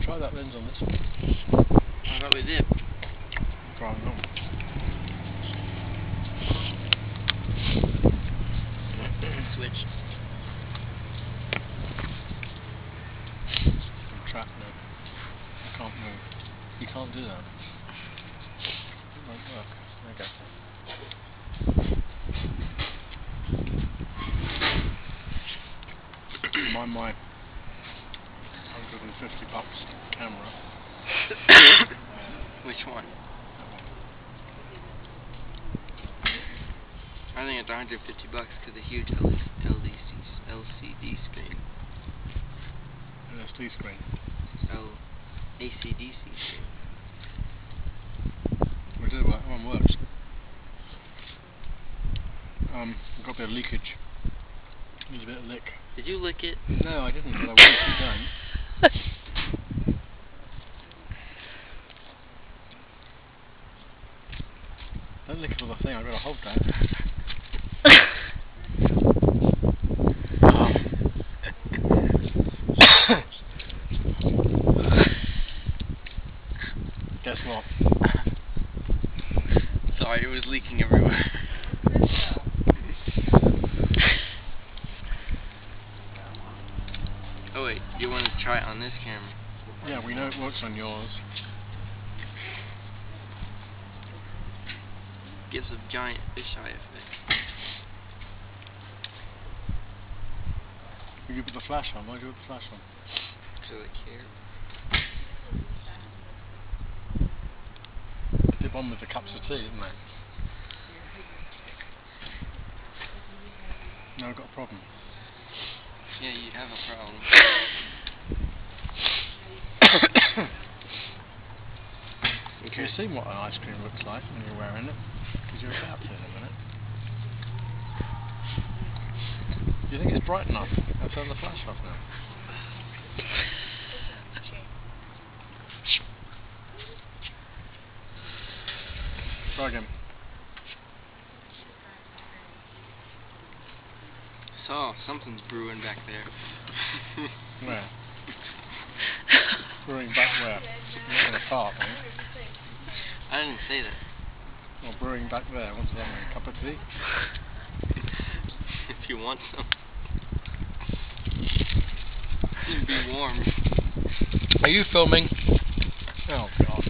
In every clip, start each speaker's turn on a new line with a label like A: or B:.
A: try that lens on this one.
B: I thought we did.
A: Try it on.
B: Switch.
A: I'm trapped now. I can't move. You can't do that. It won't work. There you go. My $150 camera.
B: Which one? I think it's $150 because the huge LCD screen.
A: LSD screen.
B: ACDC screen.
A: We did work. That one works. We've got a bit of leakage. Needs a bit of lick.
B: Did you lick it?
A: No, I didn't, but I will if you don't. Don't lick it with the thing, I've got to hold that. Guess what?
B: Sorry, it was leaking everywhere. Oh wait, you want to try it on this camera?
A: Yeah, we know it works on yours.
B: Gives a giant fisheye effect.
A: You put the flash on, why do you put the flash on?
B: So I care.
A: Dip on with the cups of tea, isn't it? No, I've got a problem.
B: Yeah, you have a problem.
A: Can you see what an ice cream looks like when you're wearing it? Because you're about to in a minute. Do you think it's bright enough? I'll turn the flash off now. Try again.
B: So, something's brewing back there.
A: Where? Brewing back where? Not in a fart, eh?
B: I didn't say that.
A: Well, brewing back there. What's that mean? A cup of tea?
B: If you want some. It'd be warm.
A: Are you filming? Oh, God.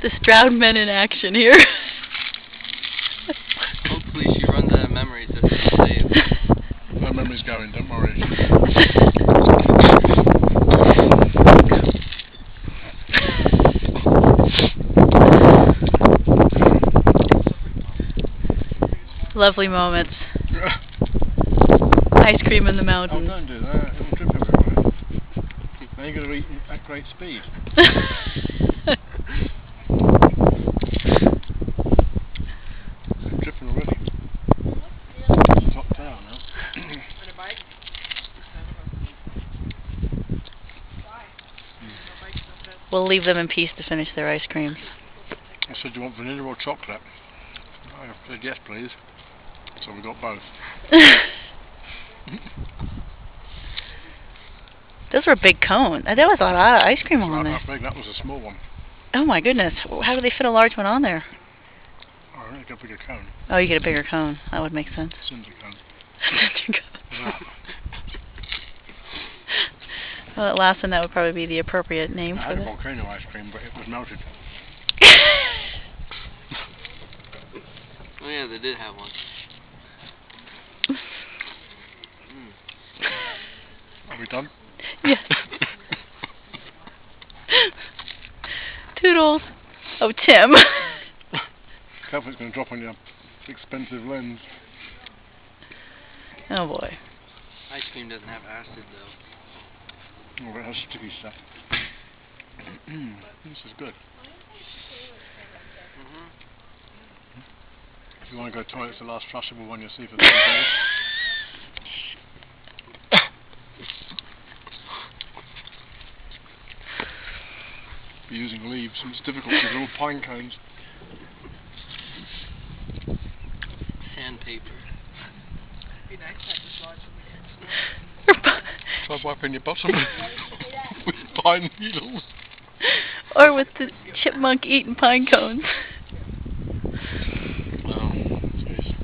C: The Stroud men in action here.
B: Hopefully she runs out of memories that she saved.
A: My memory's going, don't worry.
C: Lovely moments. Ice cream in the
A: Oh,
C: mountains.
A: don't do that. It'll drip everywhere. Now you're going to eat at great speed. It's dripping already. It's topped out now.
C: We'll leave them in peace to finish their ice creams.
A: I said, do you want vanilla or chocolate? I said, yes, please. So we got both.
C: Those were a big cone. There was a lot of ice cream on there.
A: That big, that was a small one.
C: Oh my goodness. How do they fit a large one on there?
A: Oh, I got a bigger cone.
C: Oh, you get a bigger cone. That would make sense.
A: Cinder cone.
C: Yeah. Well, at last, and that would probably be the appropriate name
A: I
C: for
A: had a
C: it.
A: volcano ice cream, but it was melted.
B: Oh yeah, they did have one.
A: Are we done?
C: Yeah. Toodles. Oh, Tim.
A: Careful, it's going to drop on your expensive lens.
C: Oh boy.
B: Ice cream doesn't have acid though.
A: Oh, but it has sticky stuff. This is good. If you want to go to the toilet, it's the last flushable one you'll see for 3 days. Be using leaves, and it's difficult because they're all pine cones.
B: Sandpaper.
D: Be nice to have this large
A: Try wiping your bottom with pine needles.
C: Or with the chipmunk eating pine cones.
A: Oh, jeez.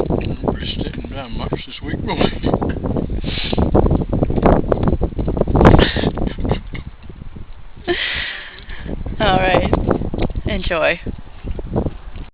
A: I'm not really sitting down much this week, really.
C: Alright. Enjoy.